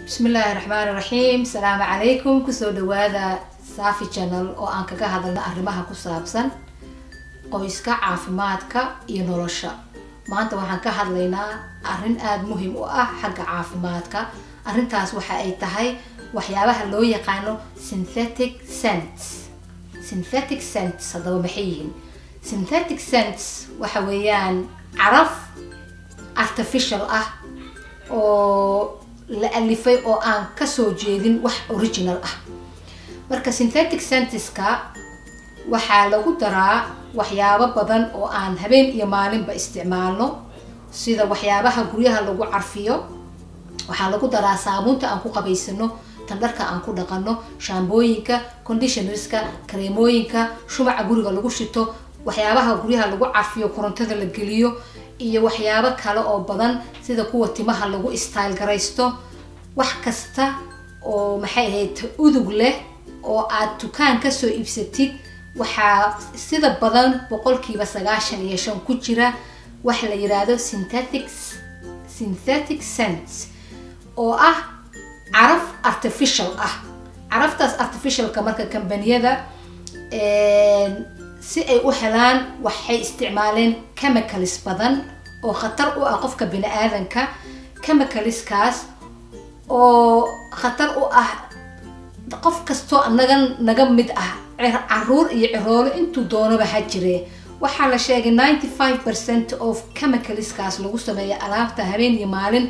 بسم الله الرحمن الرحيم. السلام عليكم. كسو دوادا صافي channel oo aan kaga hadalno arrimaha ku saabsan qoyska caafimaadka iyo nolosha. Maanta waxaan ka hadlaynaa arrin aad muhiim u ah xagga caafimaadka. Arrintaas waxa ay tahay waxyaabaha loo yaqaano synthetic scents. Synthetic scents hadaba maxay yihiin? Synthetic scents waxa weeyaan caraf artificial ah oo la alifay oo aan ka soo jeedin wax original ah. Marka synthetic scentska waxa lagu daraa waxyaabo badan oo aan habeen iyo maalinba isticmaalno, sida waxyaabaha guryaha lagu carfiyo. Waxa lagu daraa saabuunta aan ku qabaysano, tan dharka aan ku dhaqano, shaambooyinka, conditionerska, kareemooyinka, shumaca guriga lagu shito, waxyaabaha guryaha lagu carfiyo, korontada la geliyo, iyo waxyaabo kale oo badan sida kuwa timaha lagu style garaysto. wax kasta oo maxay ahayd udug leh oo aad dukaan ka soo iibsatid waxa sida badan 95% ku jira wax la yiraahdo synthetic scents oo ah caraf artificial ah. caraftaas artificial ka marka kambaniyada si ay u helaan waxay isticmaaleen chemicals badan oo khatar u ah qofka bini'aadanka. chemicalskaas oo khatar u ah qof kasto naga mid ah, caruur iyo ciroolo intuu doonaba ha jiree. waxaa la sheegay 95% of chemicalskaas lagu sameeyo alaabta habeen iyo maalin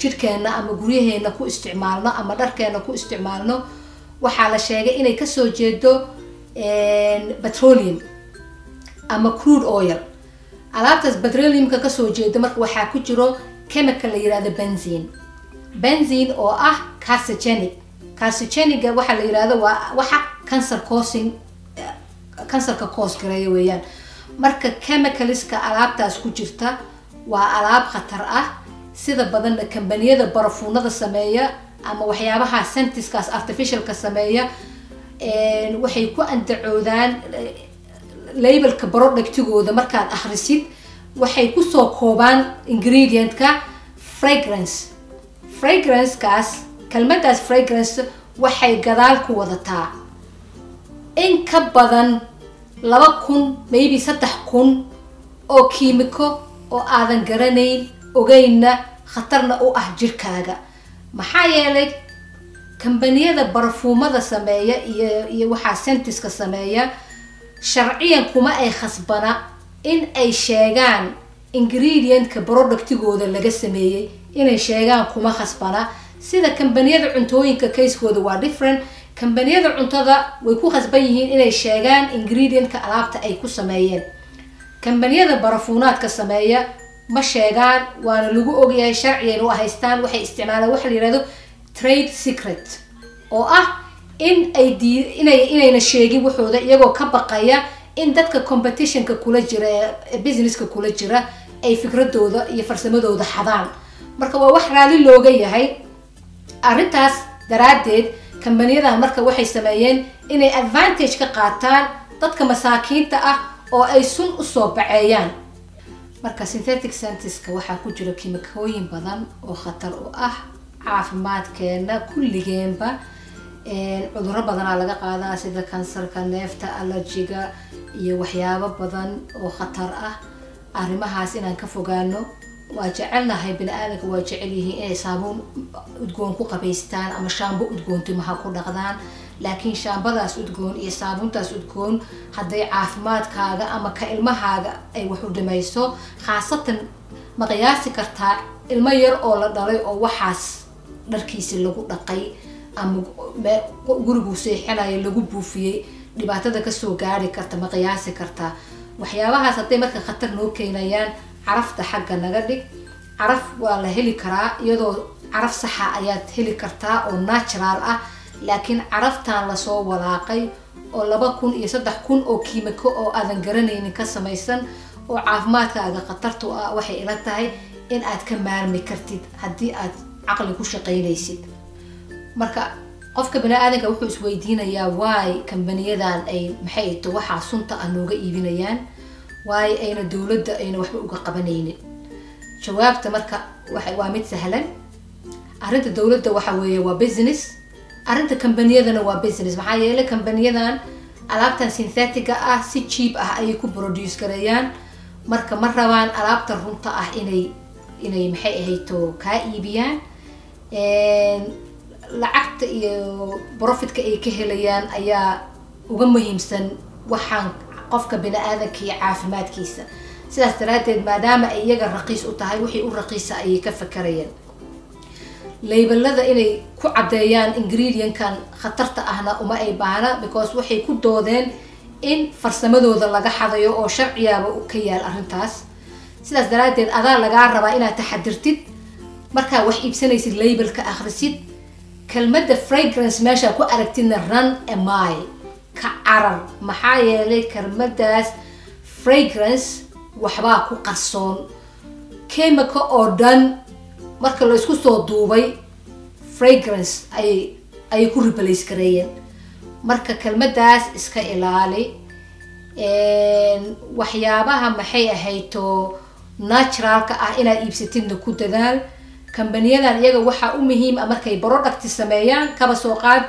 jirkeena ama guryaheena ku isticmaalno ama dharkeena ku isticmaalno. waxaa la sheegay inay ka soo jeedo petroleum ama crude oil. alaabtaas petroleumka ka soo jeedo marka waxaa ku jiro chemical la yiraahdo benzene oo ah carcinogenic. carcinogenic waxa la yiraahdo waa waxa cancer ka cause gareeyo weeyaan. marka chemicalska alaabtaas ku jirta waa alaab khatar ah. sida badan kambaniyada barafuunada sameeya ama waxyaabaha scentskaas artificial ka sameeya waxay ku andacoodaan labelka productigooda markaad akhrisid waxay ku soo koobaan ingredient-ka fragrance-kaas. kelmadaas fragrance waxay gadaal ku wadataa in ka badan 2000 maybe 3000 oo kiimiko oo aadan garanayn ogeyna khatarna u ah jirkaaga. maxaa yeelay kambaniyada barafuumada sameeya iyo waxa scentska sameeya sharciyan kuma ay khasbana in ay sheegaan ingredient-ka productigooda laga sameeyay inay sheegaan kuma khasbana. sida kambaniyada cuntooyinka case-kooda waa different. kambaniyada cuntada way ku khasban yihiin inay sheegaan ingredient-ka alaabta ay ku sameeyeen. kambaniyada barafuunaadka sameeya ma sheegaan, waana lagu ogyahay sharciyan u haystaan. waxay isticmaalaan wax la yiraahdo trade secret oo ah inayna sheegin waxooda iyagoo ka baqaya in dadka competition-ka kula jira business-ka kula jira ay fikradooda iyo farsamadooda xadaan. marka waa wax raali looga yahay. arrintaas daraadeed kambaniyada marka waxay sameeyeen inay advantage ka qaataan dadka masaakiinta ah oo ay sun u soo baceeyaan. marka synthetic scentska waxaa ku jira kiimikooyin badan oo khatar u ah caafimaadkeena kulligeenba. cudurro badanaa laga qaadaa sida kansarka, neefta, allergiga iyo waxyaabo badan oo khatar ah. arrimahaas inaan ka fogaano waa jecelnahay. bini'aadanka waa jecel yihiin inay saabuun udgoon ku qabaystaan ama shaambo udgoon timaha ku dhaqdaan, laakiin shaambadaas udgoon iyo saabuuntaas udgoon hadday caafimaadkaaga ama ka ilmahaaga ay wax u dhimayso, khaasatan ma qiyaasi kartaa ilmo yar oo la dhalay oo waxaas dharkiisi lagu dhaqay ama gurigu seexanayo lagu buufiyey dhibaatada ka soo gaari karta ma qiyaasi kartaa. waxyaabahaas hadday marka khatar noo keenayaan carafta xagga naga dhig. caraf waa la heli karaa iyadoo caraf saxa ayaad heli kartaa oo natural ah, laakiin caraftan la soo walaaqay oo 2000 iyo 3000 oo kiimiko oo aadan garanaynin ka samaysan oo caafimaadkaaga khatartu ah waxay ila tahay in aad ka maarmi kartid haddii aad caqli ku shaqaynaysid. marka qofka bini'aadanka wuxuu isweydiinayaa why kambaniyadan ay maxay tahay waxa sunta ah nooga iibinayaan, why ayna dawladda ayna waxba uga qabanaynin. jawaabta marka waa mid sahlan. arrinta dawladda waxa weeye waa business arrinta kambaniyadana waa business maxaa yeelay kambaniyadan alaabtan synthetic ah si cheap ah ay ku produce gareeyaan marka ma rabaan alaabta runta ah inay maxay ahayto ka iibiyaan lacagta iyo profitka ay ka helayaan ayaa uga muhiimsan waxaan qofka bini'aadanka iyo caafimaadkiisa sidaas daraadeed maadaama ay iyaga raqiis u tahay wixii u raqiisa ayay ka fakarayaan labelada inay ku cadeeyaan ingredient-kan khatarta ahna uma ay baahna because waxay ku doodeen in farsamadooda laga xadayo oo sharciyaaba ka yaal arrintaas sidaas daraadeed adaa lagaa rabaa inaad taxadirtid markaa wax iibsanaysid labelka akhrisid kelmadda fragrance meesha ku aragtidna run a mile ka carar maxaa yeelay kelmaddaas fragrance waxbaa ku qarsoon chemical oo dhan marka la isku soo duubay fragrance ay ku replace gareeyeen marka kelmaddaas iska ilaali waxyaabaha maxay ahayto naturalka ah inaad iibsatidna ku dadaal kambaniyadan iyaga waxaa u muhiim ah markay product sameeyaan kaba soo qaad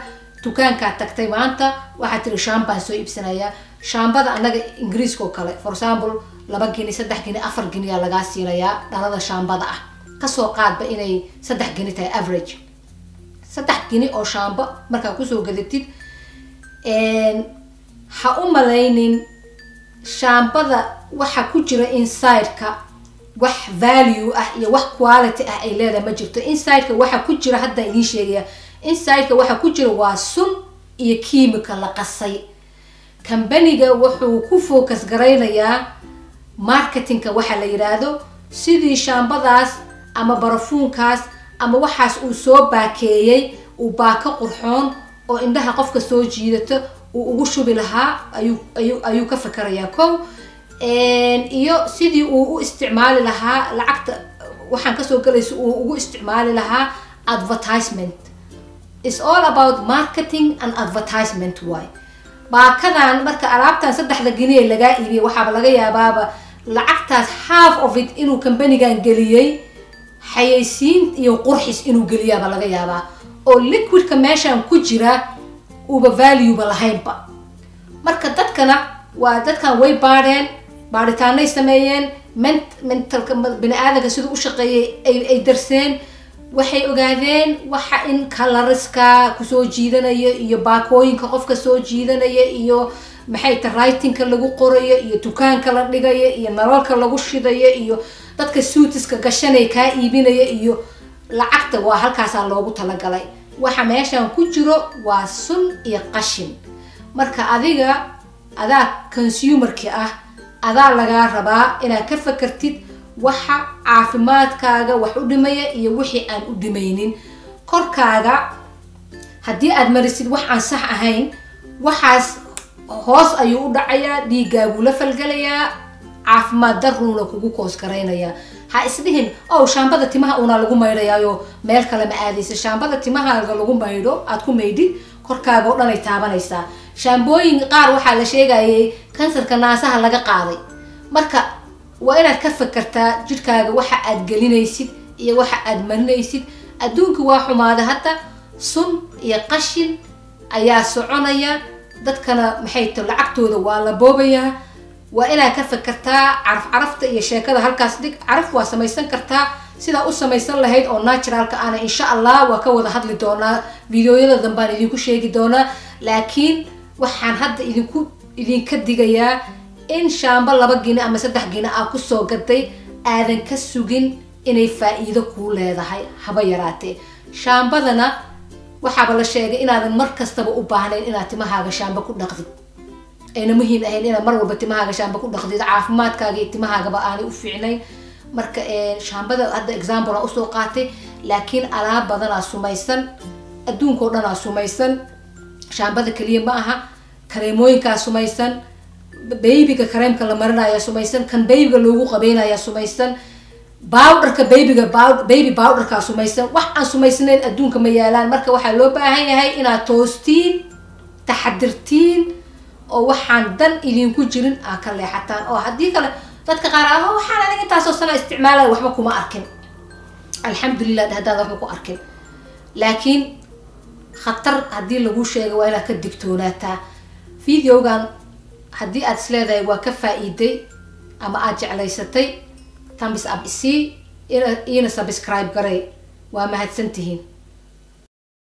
dukaankaa tagtay maanta waxaad tiri shaambaan soo iibsanayaa shaambada annaga ingiriiska oo kale for example 2 gini 3 gini 4 gini yaa lagaa siinayaa dhalada shaambada ah kasoo qaadba inay 3 gini tahay average 3 gini oo shaamba markaa kusoo gadatid ha u malaynin shaambada waxa ku jira inside-ka wax value ah iyo wax quality ah ay leedahay ma jirto inside-ka waxa ku jira hadda idin sheegaya inside-ka waxa ku jira waa sun iyo chemical la qasay kambaniga wuxuu ku focus gareynayaa marketingka waxa la yiraahdo sidii shaambadaas ama barafuunkaas ama waxaas uu soo baakeeyay uu baaka qurxoon oo indhaha qofka soo jiidato uu ugu shubi lahaa ayuu ka fakarayaa kow iyo sidii uu u isticmaali lahaa lacagta waxaan kasoo galayso uu ugu isticmaali lahaa advertisement is all about marketing and advertisement way baakadan marka alaabtan 3 gini laga iibiyay waxaa laga yaabaaba lacagtaas half of it inuu kambanigan geliyay xayeysiin iyo qurxis inuu geliyaaba laga yaabaa oo liquidka meeshan ku jira uba value ba lahaynba marka dadkana waa dadkan way baaritaanay sameeyeen mentalka bini'aadanka siduu u shaqeeyay ay darseen waxay ogaadeen waxa in colorska kusoo jiidanaya iyo baakooyinka qofka soo jiidanaya iyo maxay writingka lagu qorayo iyo dukaanka la dhigayo iyo nalalka lagu shidayo iyo dadka suitiska gashanay ka iibinaya iyo lacagta waa halkaas loogu talagalay waxa meeshan ku jiro waa sun iyo qashin marka adaa consumerki ah adaa laga rabaa inaad ka fakartid waxa caafimaadkaaga wax u dhimaya iyo wixii aan u dhimaynin korkaaga haddii aad marisid wax aan sax ahayn waxaas hoos ayuu u dhacayaa dhiigaagu la falgalayaa caafimaad daruuna kugu koos gareynayaa ha isdhihin shaambada timaha una lagu maydhayaayo meel kale ma aadaysa shaambada timahaaga lagu maydho aad ku maydhid korkaaga oo dhan ay taabanaysaa shaambooyin qaar waxaa la sheegayay kansarka naasaha laga qaaday marka waa inaad ka fakartaa jidhkaaga waxa aad gelinaysid iyo waxa aad marinaysid adduunka waa xumaada hadda sun iyo qashin ayaa soconaya dadkana maxay tahay lacagtooda waa la boobayaa waa inaad ka fakartaa carafta iyo sheekada halkaas dhig caraf waa samaysan kartaa sida u samaysan lahayd oo naturalka ana insha Allah waa ka wada hadli doonaa videoyada dambaan idinku sheegi doonaa laakiin waxaan hadda idinka digayaa in shaamba 2 gini ama 3 gini aad ku soo gaday aadan ka sugin inay faa'iido ku leedahay haba yaraatee shaambadana waxaa la sheegay inaadan mar kastaba u baahnayn inaad timahaaga shaamba ku dhaqdid ayna muhiim ahayn inaad mar walba timahaaga shaamba ku dhaqdid caafimaadkaaga iyo timahaagaba aanay u fiicnayn marka shaambada hadda example aan usoo qaatay laakiin alaab badanaa sumaysan adduunka oo dhanaa sumaysan shaambada kaliya ma aha kareemooyinkaa sumaysan babyga kareemka la marinayaa sumaysan kan babyga loogu qabeynaya sumaysan powderka baby powderka sumaysan wax aan sumaysnayn adduunka ma yaalaan marka waxaa loo baahan yahay inaad toostiin taxadirtiin oo waxaan dan idinku jirin aa ka leexataan oo haddii kale dadka qaar waxaan aniga intaasoo sana isticmaalaya waxba kuma arkin alxamdulilah haddaad waxba ku arkin laakiin khatar haddii lagu sheego waa inaad ka digtoonaataa. videogan haddii aad isleedahay waa ka faa'iiday ama aad jeclaysatay thumbs up isii ina subscribe garay. waa mahadsantihiin.